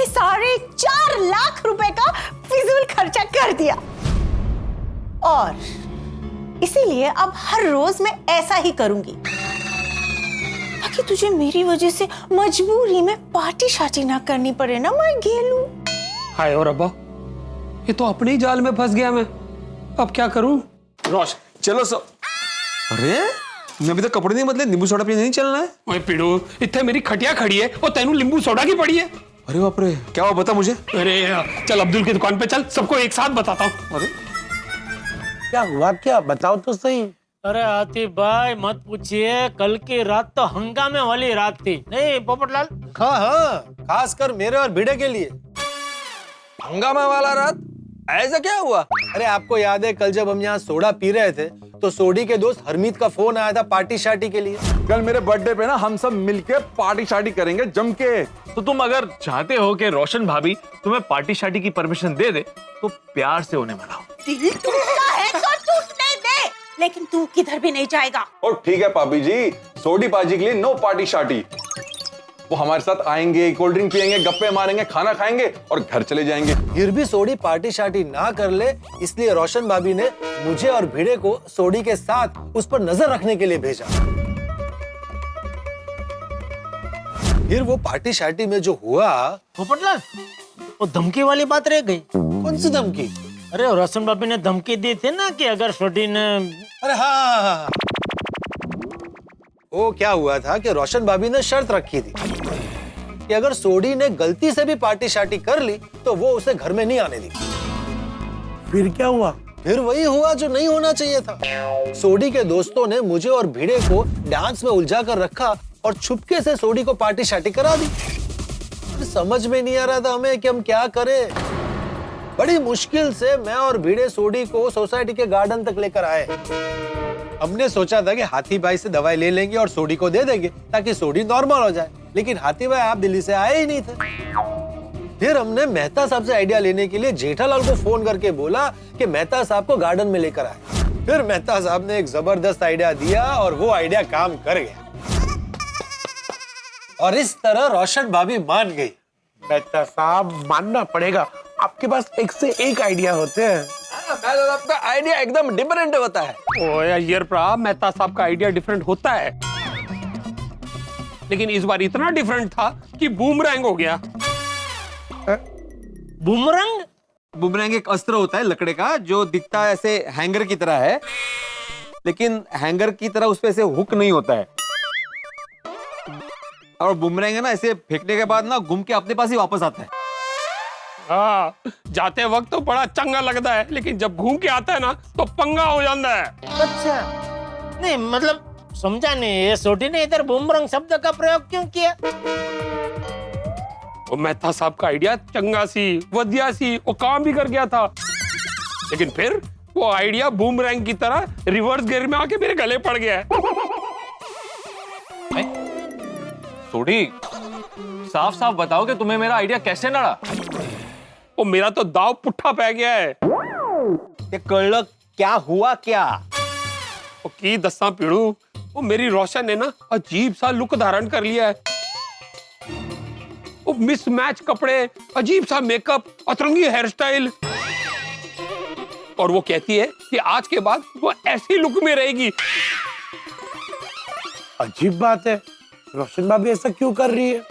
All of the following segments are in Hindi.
मैंने 4.5 लाख रुपए का फिजूल खर्चा कर दिया और इसीलिए अब हर रोज मैं ऐसा ही करूंगी ताकि तुझे मेरी वजह से मजबूरी में पार्टी शार्टी ना करनी पड़े ना मैं गेलू। हाय और अब्बा, ये तो अपने ही जाल में फंस गया मैं। अब क्या करूं? रोश चलो सब। अरे मैं अभी तक कपड़े नहीं बदले, नींबू सोडा पीने नहीं चलना है? ओए पिड़ू, इतने मेरी खटिया खड़ी है और तेनू नींबू सोडा की पड़ी है। अरे बाप रे, क्या हुआ बता मुझे। अरे चल अब्दुल की दुकान पे चल, सबको एक साथ बताता हूँ। अरे क्या हुआ, क्या बताओ तो सही। अरे आतिफ भाई मत पूछिए, कल की रात तो हंगामे वाली रात थी, नहीं पोपटलाल? हाँ हाँ, खासकर मेरे और भिड़े के लिए। हंगामा वाला रात? ऐसा क्या हुआ? अरे आपको याद है कल जब हम यहाँ सोडा पी रहे थे तो सोडी के दोस्त हरमीत का फोन आया था पार्टी शार्टी के लिए। कल मेरे बर्थडे पे ना हम सब मिलके पार्टी शार्टी करेंगे जम के। तो तुम अगर चाहते हो कि रोशन भाभी तुम्हें पार्टी शार्टी की परमिशन दे दे तो प्यार से उन्हें मनाओ। दिल टूटता है तो टूटने दे, लेकिन तू किधर भी नहीं जाएगा। और ठीक है पापी जी, सोडी पाजी के लिए नो पार्टी शार्टी। वो हमारे साथ आएंगे, कोल्ड ड्रिंक पियेंगे, गप्पे मारेंगे, खाना खाएंगे और घर चले जाएंगे। फिर भी सोडी पार्टी शार्टी ना कर ले, इसलिए रोशन भाभी ने मुझे और भिड़े को सोडी के साथ उस पर नजर रखने के लिए भेजा। फिर वो पार्टी शार्टी में जो हुआ। पोपटलाल, वो धमकी वाली बात रह गई। कौन सी धमकी? अरे रोशन बाबी ने धमकी दी थी ना कि अगर सोडी ने। अरे हाँ, वो क्या हुआ था कि रोशन भाभी ने शर्त रखी थी कि अगर सोडी ने गलती से भी पार्टी शार्टी कर ली तो वो उसे घर में नहीं आने दी। फिर क्या हुआ? फिर वही हुआ जो नहीं होना चाहिए था। सोडी के दोस्तों ने मुझे और भिड़े को डांस में उलझा कर रखा और छुपके से सोडी को पार्टी शार्टी करा दी। समझ में नहीं आ रहा था हमें कि हम क्या करें। बड़ी मुश्किल से मैं और भिड़े सोडी को सोसाइटी के गार्डन तक लेकर आए। हमने सोचा था कि हाथी भाई से दवाई ले लेंगे और सोडी को दे देंगे ताकि सोडी नॉर्मल हो जाए, लेकिन हाथी भाई आप दिल्ली से आए ही नहीं थे। फिर हमने मेहता साहब से आइडिया लेने के लिए जेठालाल को फोन करके बोला कि मेहता साहब को गार्डन में लेकर आए। फिर मेहता साहब ने एक जबरदस्त आइडिया दिया और वो आइडिया काम कर गया और इस तरह रोशन भाभी मान गई। मेहता साहब मानना पड़ेगा, आपके पास एक से एक आइडिया होते हैं। आपका आइडिया एकदम डिफरेंट होता है। ओए अय्यर प्रा, मेहता साहब का आइडिया डिफरेंट होता है, लेकिन इस बार इतना डिफरेंट था कि बूमरैंग हो गया। बुमरंग? बुमरैंग एक अस्त्र होता है लकड़े का जो दिखता है ऐसे हैंगर की तरह है, लेकिन हैंगर की तरह उस पे ऐसे हुक नहीं होता है। और बुमरैंग है ना, ऐसे फेंकने के बाद ना घूम के अपने पास ही वापस आता है। हाँ, जाते वक्त तो बड़ा चंगा लगता है, लेकिन जब घूम के आता है ना तो पंगा हो जाता है। अच्छा, नहीं मतलब समझा नहीं, ये सोडी ने इधर बुमरंग शब्द का प्रयोग क्यों किया? वो मेहता साहब का आइडिया चंगा सी वधिया सी, वो काम भी कर गया था, लेकिन फिर वो आइडिया बूमरैंग की तरह रिवर्स गियर में आके मेरे गले पड़ गया है। सोडी, साफ साफ बताओ कि तुम्हें मेरा आइडिया कैसे नड़ा? वो मेरा तो दाव पुट्ठा पै गया है। ये कल क्या हुआ क्या? वो की दस्सा पीड़ू, वो मेरी रोशन ने ना अजीब सा लुक धारण कर लिया है। वो मिसमैच कपड़े, अजीब सा मेकअप, अतरंगी हेयर स्टाइल, और वो कहती है कि आज के बाद वो ऐसी लुक में रहेगी। अजीब बात है, रोशन भाभी ऐसा क्यों कर रही है?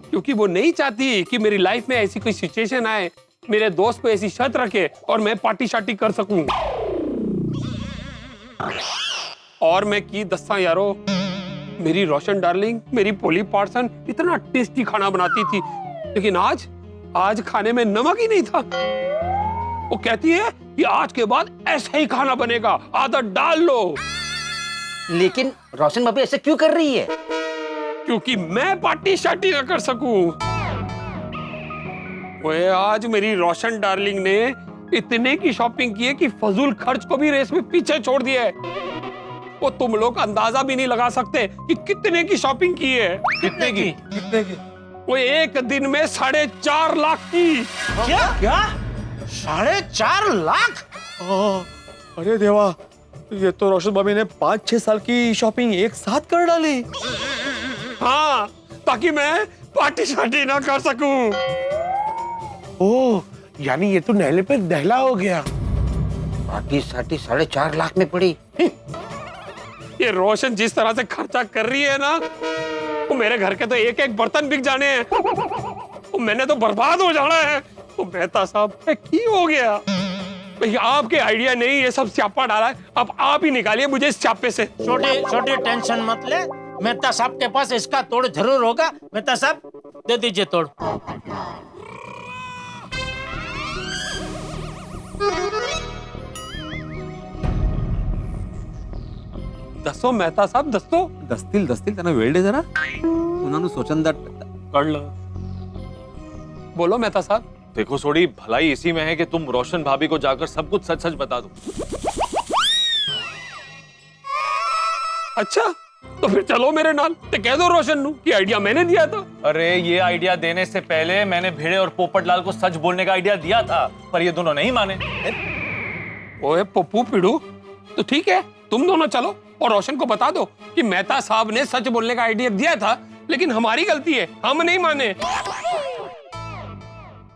क्योंकि वो नहीं चाहती कि मेरी लाइफ में ऐसी कोई सिचुएशन आए, मेरे दोस्त पे ऐसी शर्त रखे और मैं पार्टी शार्टी कर सकूं। और मैं की दस्ता यारो, मेरी रोशन डार्लिंग, मेरी पोली पार्सन इतना टेस्टी खाना बनाती थी, लेकिन आज खाने में नमक ही नहीं था। वो कहती है कि आज के बाद ऐसा ही खाना बनेगा, आदत डाल लो। लेकिन रोशन भाभी ऐसे क्यों कर रही है? क्योंकि मैं पार्टी शार्टी ना कर सकूं। ओए आज मेरी रोशन डार्लिंग ने इतने की शॉपिंग की है कि फजूल खर्च को भी रेस में पीछे छोड़ दिया है। वो तुम लोग अंदाजा भी नहीं लगा सकते कि कितने की शॉपिंग की है। कितने की? वो एक दिन में 4.5 लाख की। क्या 4.5 लाख? अरे देवा, ये तो रोशन भाभी ने 5-6 साल की शॉपिंग एक साथ कर डाली। हाँ, ताकि मैं पार्टी शार्टी ना कर सकूं। ओह, यानी ये तो नहले पे दहला हो गया। पार्टी साटी 4.5 लाख में पड़ी। ये रोशन जिस तरह से खर्चा कर रही है ना, वो मेरे घर के तो एक एक बर्तन बिक जाने हैं। वो मैंने तो बर्बाद हो जाना है। वो मेहता साहब की हो गया भाई, आपके आइडिया नहीं, ये सब स्यापा डाला है। अब आप ही निकालिए मुझे इस स्यापे से। छोटी छोटी टेंशन मत ले, मेहता साहब के पास इसका तोड़ जरूर होगा। मेहता साहब दे दीजिए तोड़। दसो मेहता साहब दसो। दस्तिल तना वेळ दे जरा, उन्होंने सोचन दा कर लो, बोलो मेहता साहब। देखो सोडी, भलाई इसी में है कि तुम रोशन भाभी को जाकर सब कुछ सच सच बता दो। अच्छा तो फिर चलो मेरे नाल ते कह दो रोशन नू कि आइडिया मैंने दिया था। अरे ये आइडिया देने से पहले मैंने भेड़े और पोपटलाल को सच बोलने का आइडिया दिया था, पर ये दोनों नहीं माने। ओए पप्पू पिड़ू, तो ठीक है तुम दोनों चलो और रोशन को बता दो कि मेहता साहब ने सच बोलने का आइडिया दिया था, लेकिन हमारी गलती है, हम नहीं माने।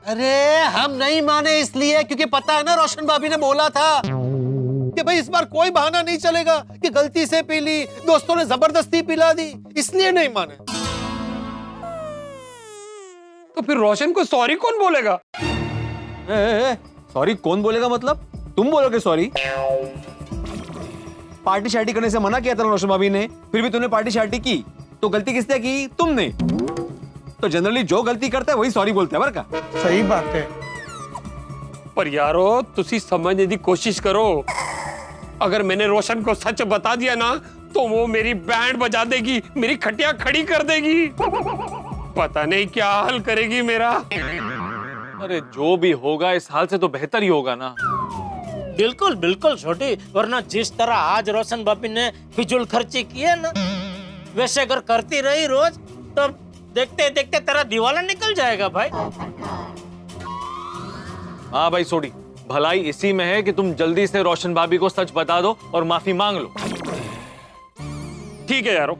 अरे हम नहीं माने इसलिए क्योंकि पता है ना, रोशन भाभी ने बोला था कि भाई इस बार कोई बहाना नहीं चलेगा कि गलती से पी ली, दोस्तों ने जबरदस्ती पिला दी, इसलिए नहीं माने। तो फिर रोशन को सॉरी कौन बोलेगा? सॉरी कौन बोलेगा मतलब? तुम बोलोगे सॉरी? पार्टी शार्टी करने से मना किया था रोशन भाभी ने, फिर भी तुमने पार्टी शार्टी की, तो गलती किसने की? तुमने। तो जनरली जो गलती करता है वही सॉरी बोलता है, बर का? सही बात है। पर यारो तुसी समझने की कोशिश करो, अगर मैंने रोशन को सच बता दिया ना तो वो मेरी बैंड बजा देगी, मेरी खटिया खड़ी कर देगी, पता नहीं क्या हाल करेगी मेरा। अरे जो भी होगा इस हाल से तो बेहतर ही होगा ना। बिल्कुल बिल्कुल छोटी, वरना जिस तरह आज रोशन भाभी ने फिजूल खर्ची की है ना, वैसे अगर करती रही रोज तो देखते देखते तेरा दिवाला निकल जाएगा भाई। हाँ भाई सोडी, भलाई इसी में है कि तुम जल्दी से रोशन भाभी को सच बता दो और माफी मांग लो। ठीक है यारो,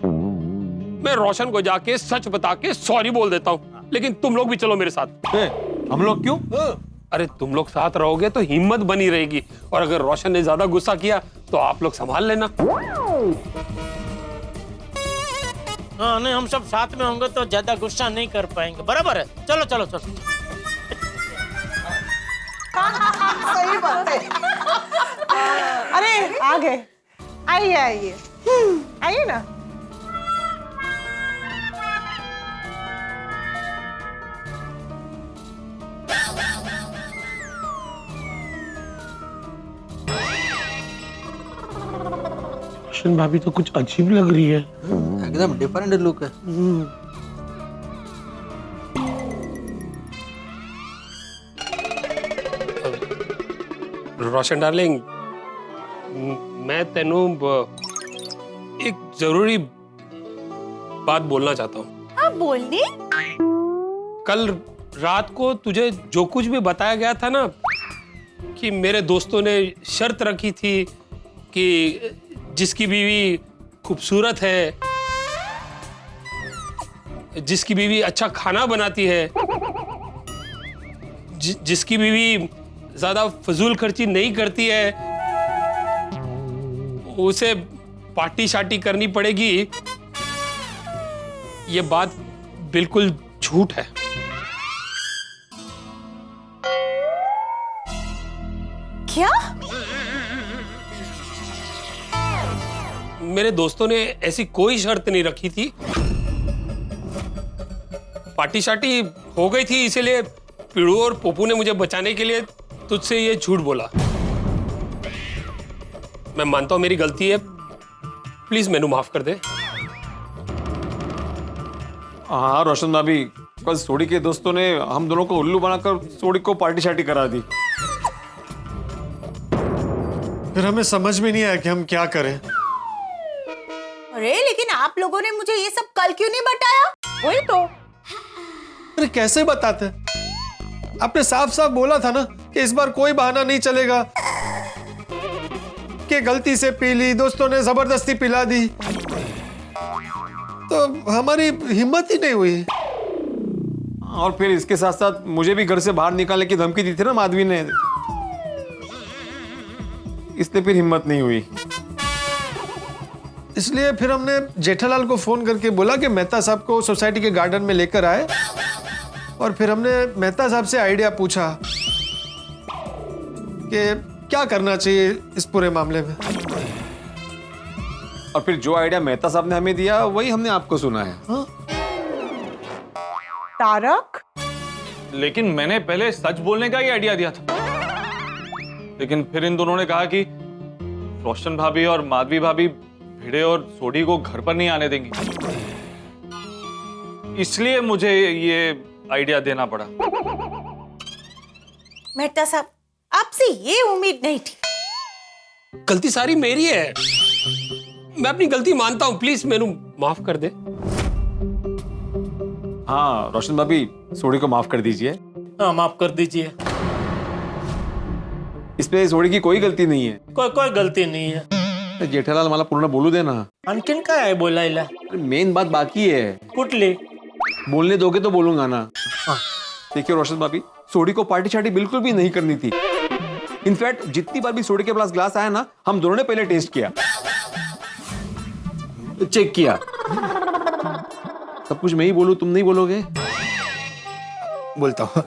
मैं रोशन को जाके सच बता के सॉरी बोल देता हूँ, लेकिन तुम लोग भी चलो मेरे साथ। हम लोग क्यों? अरे तुम लोग साथ रहोगे तो हिम्मत बनी रहेगी, और अगर रोशन ने ज्यादा गुस्सा किया तो आप लोग संभाल लेना। हाँ नहीं, हम सब साथ में होंगे तो ज्यादा गुस्सा नहीं कर पाएंगे। बराबर है, चलो चलो चलो। सही बात है। अरे आ गए, आइए आइए आइए ना। रोशन भाभी तो कुछ अजीब लग रही है। एकदम डिफरेंट लुक है। रोशन डार्लिंग, मैं तेनू एक जरूरी बात बोलना चाहता हूँ। हाँ बोलनी। कल रात को तुझे जो कुछ भी बताया गया था ना, कि मेरे दोस्तों ने शर्त रखी थी कि जिसकी बीवी खूबसूरत है, जिसकी बीवी अच्छा खाना बनाती है, जिसकी बीवी ज्यादा फजूल खर्ची नहीं करती है, उसे पार्टी शार्टी करनी पड़ेगी, ये बात बिल्कुल झूठ है। क्या? मेरे दोस्तों ने ऐसी कोई शर्त नहीं रखी थी। पार्टी शार्टी हो गई थी, इसीलिए पिड़ू और पोपू ने मुझे बचाने के लिए तुझसे ये झूठ बोला। मैं मानता हूं मेरी गलती है, प्लीज मैनू माफ कर दे। हाँ रोशन भाभी, कल सोडी के दोस्तों ने हम दोनों को उल्लू बनाकर सोडी को पार्टी शार्टी करा दी। फिर हमें समझ में नहीं आया कि हम क्या करें। अरे लेकिन आप लोगों ने मुझे ये सब कल क्यों नहीं बताया? वही तो। अरे कैसे बताते? आपने साफ साफ बोला था ना कि इस बार कोई बहाना नहीं चलेगा, कि गलती से पी ली, दोस्तों ने जबरदस्ती पिला दी, तो हमारी हिम्मत ही नहीं हुई। और फिर इसके साथ साथ मुझे भी घर से बाहर निकालने की धमकी दी थी ना माधवी ने, इसलिए फिर हिम्मत नहीं हुई। इसलिए फिर हमने जेठालाल को फोन करके बोला कि मेहता साहब को सोसाइटी के गार्डन में लेकर आए, और फिर हमने मेहता साहब से आइडिया पूछा कि क्या करना चाहिए इस पूरे मामले में। और फिर जो आइडिया मेहता साहब ने हमें दिया वही हमने आपको सुना है। तारक, लेकिन मैंने पहले सच बोलने का ही आइडिया दिया था, लेकिन फिर इन दोनों ने कहा कि रोशन भाभी और माधवी भाभी भिड़े और सोडी को घर पर नहीं आने देंगी, इसलिए मुझे ये आइडिया देना पड़ा। मेहता साहब, आपसे ये उम्मीद नहीं थी। गलती सारी मेरी है, मैं अपनी गलती मानता हूँ, प्लीज मेनू माफ कर दे। हाँ रोशन भाभी, सोडी को माफ कर दीजिए। हाँ, माफ कर दीजिए। इसमें सोडी की कोई गलती नहीं है। कोई गलती नहीं है। जेठालाल मला पूर्ण बोलू दे ना। आणखीन काय आहे बोलायला? मेन बात बाकी है। कुठली? बोलने दोगे तो बोलूंगा ना। देखिए रोशन भाभी, सोडी को पार्टी शार्टी बिल्कुल भी नहीं करनी थी। इनफैक्ट जितनी बार भी सोडी के पास ग्लास आया ना, हम दोनों ने पहले टेस्ट किया, चेक किया। सब कुछ मैं ही बोलूं, तुम नहीं बोलोगे? बोलता हूँ।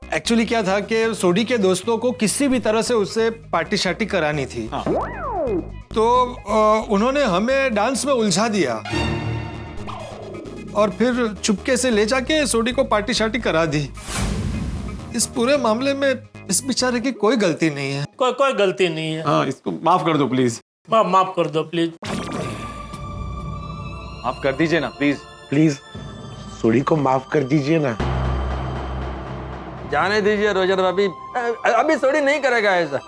एक्चुअली क्या था कि सोडी के दोस्तों को किसी भी तरह से उससे पार्टी शार्टी करानी थी। हाँ। तो उन्होंने हमें डांस में उलझा दिया और फिर चुपके से ले जाके सोडी को पार्टी शार्टी करा दी। इस पूरे मामले में इस बेचारे की कोई गलती नहीं है। कोई गलती नहीं है। हाँ, इसको माफ कर दो प्लीज। माफ कर दो प्लीज। माफ कर दीजिए ना प्लीज। प्लीज सोडी को माफ कर दीजिए ना। जाने दीजिए रोशन भाभी, अभी सोडी नहीं करेगा ऐसा।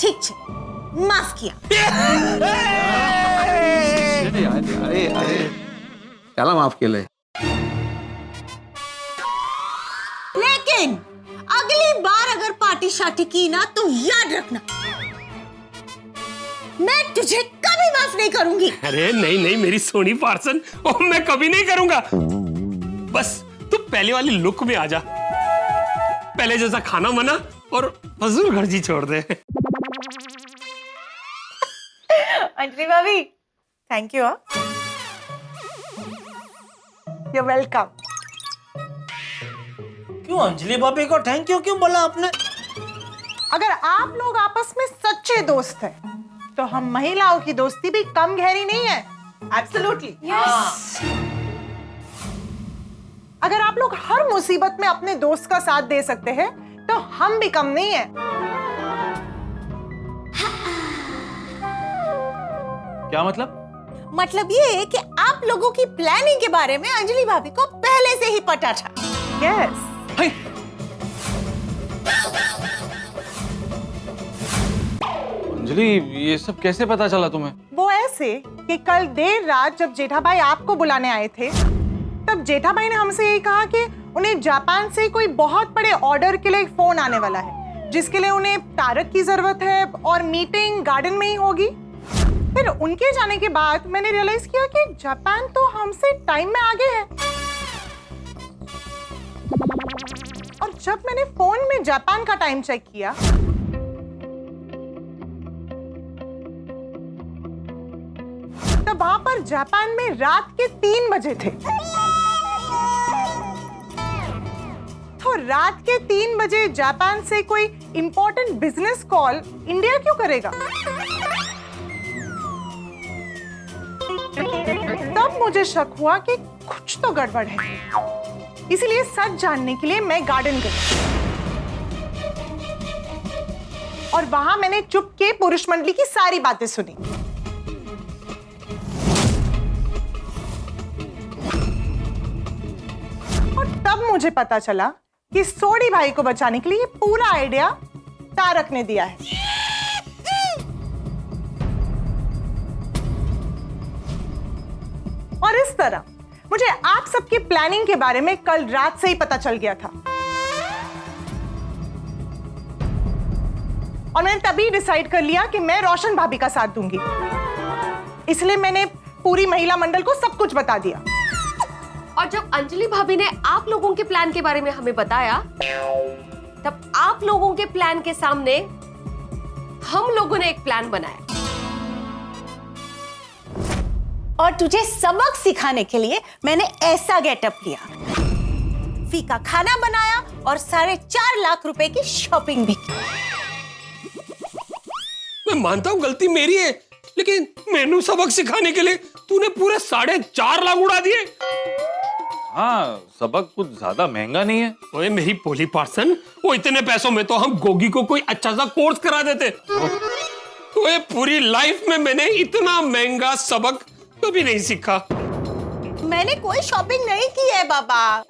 ठीक है, माफ किया। अरे त्याला माफ केलंय। लेकिन अगली बार अगर पार्टी शार्टी की ना, तो याद रखना, मैं तुझे कभी माफ नहीं करूंगी। अरे नहीं नहीं मेरी सोनी पार्सन, ओ मैं कभी नहीं करूंगा। बस तू पहले वाली लुक में आ जा, पहले जैसा खाना मना और फजूल खर्ची छोड़ दे। अंजलि भाभी, थैंक यू। You welcome. क्यों अंजलि भाभी को थैंक यू क्यों बोला आपने? अगर आप लोग आपस में सच्चे दोस्त हैं, तो हम महिलाओं की दोस्ती भी कम गहरी नहीं है। एब्सोल्युटली। यस। अगर आप लोग हर मुसीबत में अपने दोस्त का साथ दे सकते हैं, तो हम भी कम नहीं है। क्या मतलब? मतलब ये है कि आप लोगों की प्लानिंग के बारे में अंजलि भाभी को पहले से ही पता था। यस। अंजलि, ये सब कैसे पता चला तुम्हें? वो ऐसे कि कल देर रात जब जेठाभाई आपको बुलाने आए थे, तब जेठाभाई ने हमसे यही कहा कि उन्हें जापान से कोई बहुत बड़े ऑर्डर के लिए फोन आने वाला है, जिसके लिए उन्हें तारक की जरूरत है और मीटिंग गार्डन में ही होगी। फिर उनके जाने के बाद मैंने रियलाइज किया कि जापान तो हमसे टाइम में आगे है। और जब मैंने फोन में जापान का टाइम चेक किया, तो वहां पर जापान में रात के 3 बजे थे। तो रात के 3 बजे जापान से कोई इंपॉर्टेंट बिजनेस कॉल इंडिया क्यों करेगा? तब मुझे शक हुआ कि कुछ तो गड़बड़ है। इसीलिए सच जानने के लिए मैं गार्डन गई और वहां मैंने चुप के पुरुष मंडली की सारी बातें सुनी। और तब मुझे पता चला कि सोडी भाई को बचाने के लिए पूरा आइडिया तारक ने दिया है। और इस तरह मुझे आप सबकी प्लानिंग के बारे में कल रात से ही पता चल गया था। और मैंने तभी डिसाइड कर लिया कि मैं रोशन भाभी का साथ दूंगी। इसलिए मैंने पूरी महिला मंडल को सब कुछ बता दिया। और जब अंजलि भाभी ने आप लोगों के प्लान के बारे में हमें बताया, तब आप लोगों के प्लान के सामने हम लोगों ने एक प्लान बनाया। और तुझे सबक सिखाने के लिए मैंने ऐसा गेटअप लिया, फीका खाना बनाया और 4.5 लाख रुपए की शॉपिंग भी की। मैं मानता हूँ गलती मेरी है, लेकिन मैनू सबक सिखाने के लिए तूने पूरे 4.5 लाख उड़ा दिए। हाँ, सबक कुछ ज्यादा महंगा नहीं है। ओए मेरी पोली पार्सन, वो इतने पैसों में तो हम गोगी को कोई अच्छा सा कोर्स करा देते। ओए पूरी लाइफ में मैंने इतना महंगा सबक कभी नहीं सीखा। मैंने कोई शॉपिंग नहीं की है बाबा।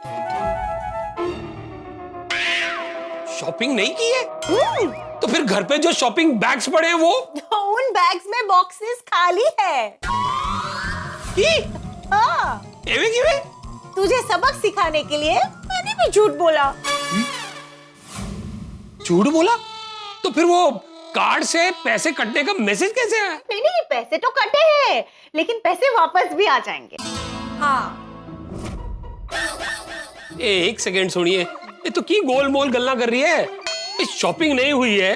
शॉपिंग नहीं की है? तो फिर घर पे जो शॉपिंग बैग्स पड़े हैं वो? उन बैग्स में बॉक्सेस खाली है। हाँ। तुझे सबक सिखाने के लिए मैंने भी झूठ बोला। झूठ बोला? तो फिर वो कार्ड से पैसे कटने का मैसेज कैसे आया? नहीं, पैसे तो कटे हैं, लेकिन पैसे वापस भी आ जाएंगे। हाँ। एक सेकेंड सुनिए, ये तो की गोल मोल गल्ला कर रही है। शॉपिंग नहीं हुई है,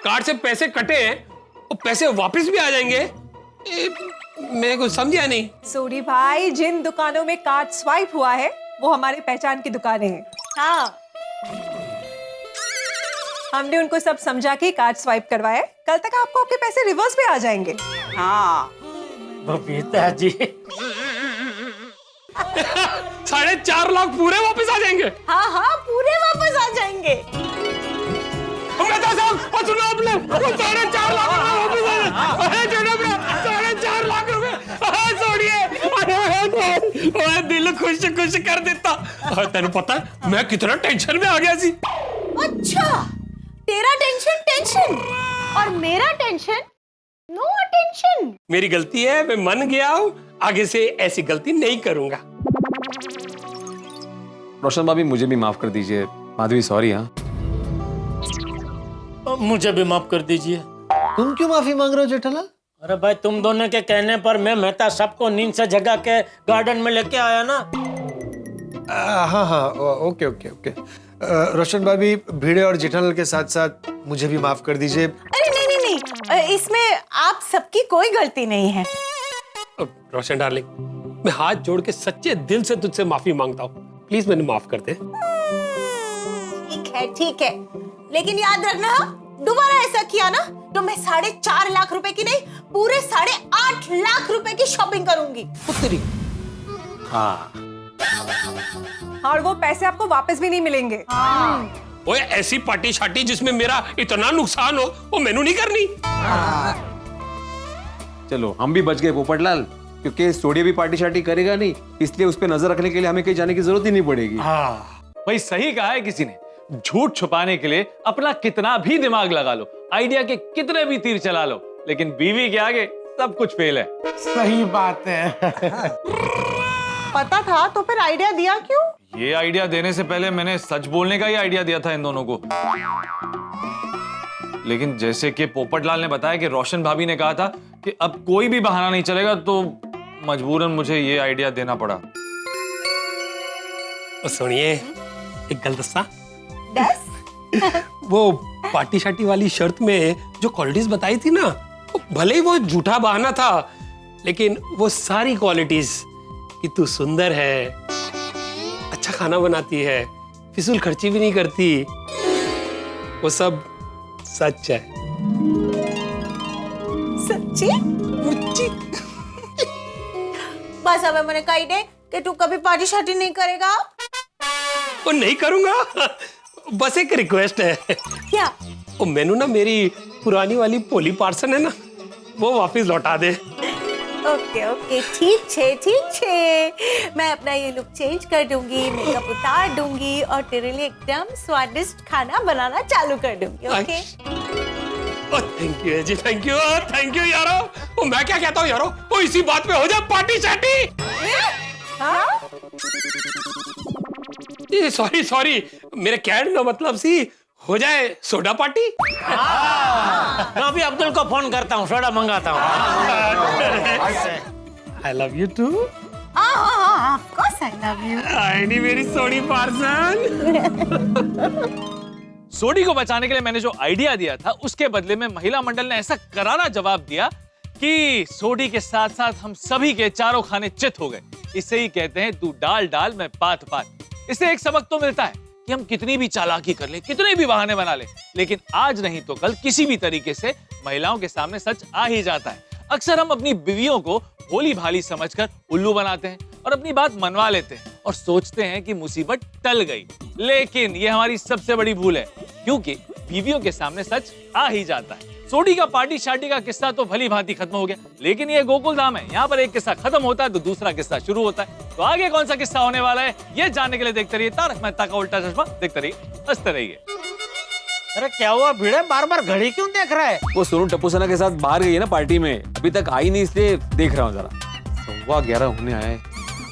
कार्ड से पैसे कटे हैं और पैसे वापस भी आ जाएंगे। मैं कुछ समझा नहीं। सोडी भाई, जिन दुकानों में कार्ड स्वाइप हुआ है वो हमारे पहचान की दुकानें हैं। हाँ। हमने उनको सब समझा के कार्ड स्वाइप करवाया। कल तक आपको आपके पैसे रिवर्स पे आ जाएंगे। हाँ। बबीता जी 4.5 लाख पूरे वापस आ जाएंगे? हाँ, पूरे वापस आ जाएंगे। साहब, सुनो आपने, 4.5 लाख वापस आ जाएंगे। 4.5 लाख रुपए छोड़िए, दिल खुश खुश कर देता। तेन पता है मैं कितना टेंशन में आ गया सी। अच्छा, तेरा टेंशन और मेरा टेंशन नो टेंशन। मेरी गलती है, मैं मान गया हूँ, आगे से ऐसी गलती नहीं करूंगा। रोशन भाभी मुझे भी माफ कर दीजिए। माधवी सॉरी। हाँ, मुझे भी माफ कर दीजिए। तुम क्यों माफी मांग रहे हो जेठालाल? अरे भाई, तुम दोनों के कहने पर मैं मेहता सबको नींद से जगा के गार्डन में लेके आया ना। हाँ, ओके। रोशन भाभी, भिड़े और जेठालाल के साथ साथ मुझे भी माफ कर दीजिए। अरे नहीं, इसमें आप सबकी कोई गलती नहीं है। रोशन डार्लिंग, मैं हाथ जोड़ के सच्चे दिल से तुझसे माफी मांगता हूँ, प्लीज मैंने माफ कर दे। ठीक है, लेकिन याद रखना, दोबारा ऐसा किया ना तो मैं 4.5 लाख रुपए की नहीं, पूरे 8.5 लाख रुपए की शॉपिंग करूंगी। पुत्री। हाँ। और वो पैसे आपको वापस भी नहीं मिलेंगे। ओए ऐसी पार्टी शार्टी जिसमें मेरा इतना नुकसान हो, वो मैनू नहीं करनी। चलो हम भी बच गए पोपटलाल, क्योंकि सोडिया भी पार्टी शार्टी करेगा नहीं, इसलिए उस पर नजर रखने के लिए हमें कहीं जाने की जरूरत ही नहीं पड़ेगी। हाँ भाई, सही कहा है किसी ने। झूठ छुपाने के लिए अपना कितना भी दिमाग लगा लो, आइडिया के कितने भी तीर चला लो, लेकिन बीवी के आगे सब कुछ फेल है। सही बात है। पता था तो फिर आइडिया दिया क्यों? ये आइडिया देने से पहले मैंने सच बोलने का ही आइडिया दिया था इन दोनों को। लेकिन जैसे कि पोपटलाल ने बताया कि रोशन भाभी ने कहा था कि अब कोई भी बहाना नहीं चलेगा, तो मजबूरन मुझे ये आइडिया देना पड़ा। सुनिए, एक गल दसा। दस? वो पार्टी शार्टी वाली शर्त में जो क्वालिटीज बताई थी ना, भले ही वो झूठा बहाना था, लेकिन वो सारी क्वालिटीज कि तू सुंदर है, अच्छा खाना बनाती है, फिजूल खर्ची भी नहीं करती, वो सब सच है। सच्ची? मुच्ची। बस अब मैंने कही दे कि तू कभी पार्टी शार्टी नहीं करेगा। वो नहीं करूंगा, बस एक रिक्वेस्ट है। क्या? वो मैनू ना मेरी पुरानी वाली पोली पार्सन है ना, वो वापस लौटा दे। ओके, ठीक छे। मैं अपना ये लुक चेंज कर दूंगी, मेकअप उतार दूंगी और तेरे लिए एकदम स्वादिष्ट खाना बनाना चालू कर दूंगी। ओके? थैंक यू जी, थैंक यू यारो। वो मैं क्या कहता हूँ यारो, वो इसी बात पे हो जाए पार्टी शार्टी। सॉरी, मेरे कहने का मतलब सी हो जाए सोडा पार्टी। मैं अभी अब्दुल को फोन करता हूँ, सोडा मंगाता हूँ। I love you too. Of course I love you. आई नहीं मेरी सोडी पार्सन। सोडी को बचाने के लिए मैंने जो आइडिया दिया था उसके बदले में महिला मंडल ने ऐसा करारा जवाब दिया कि सोडी के साथ साथ हम सभी के चारों खाने चित हो गए। इसे ही कहते हैं तू डाल डाल मैं पात पात। इससे एक सबक तो मिलता है कि हम कितनी भी चालाकी कर लें, कितने भी बहाने बना लें, लेकिन आज नहीं तो कल किसी भी तरीके से महिलाओं के सामने सच आ ही जाता है। अक्सर हम अपनी बीवियों को भोली भाली समझकर उल्लू बनाते हैं और अपनी बात मनवा लेते हैं और सोचते हैं कि मुसीबत टल गई, लेकिन ये हमारी सबसे बड़ी भूल है, क्योंकि बीवियों के सामने सच आ ही जाता है। सोडी का पार्टी शार्टी का किस्सा तो भली भांति खत्म हो गया, लेकिन ये गोकुल धाम है, यहाँ पर एक किस्सा खत्म होता है तो दूसरा किस्सा शुरू होता है। तो आगे कौन सा किस्सा होने वाला है ये जानने के लिए देखते रहिए तारक मेहता का उल्टा चश्मा। देखते रहिए, हंसते रहिए। अरे क्या हुआ भिड़े, बार बार घड़ी क्यों देख रहा है? वो सोनू टप्पू सेना के साथ बाहर गई है ना पार्टी में, अभी तक आई नहीं, इसलिए देख रहा हूँ जरा। 11:15 होने आए,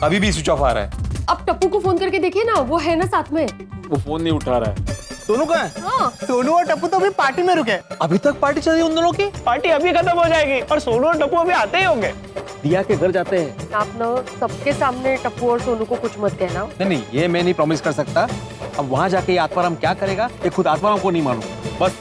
अभी भी स्विच ऑफ आ रहा है। अब टप्पू को फोन करके देखिए ना, वो है ना साथ में। वो फोन नहीं उठा रहा है। सोनू कहाँ है? हाँ। सोनू और टप्पू तो अभी पार्टी में रुके। अभी तक पार्टी चल रही है उन दोनों की? पार्टी अभी खत्म हो जाएगी और सोनू और टप्पू अभी आते ही होंगे। दिया के घर जाते हैं। आप ना सबके सामने टप्पू और सोनू को कुछ मत कहना। नहीं, ये मैं नहीं प्रॉमिस कर सकता। अब वहां जाके ये आत्माराम क्या करेगा ये खुद आत्माराम को नहीं मालूम। बस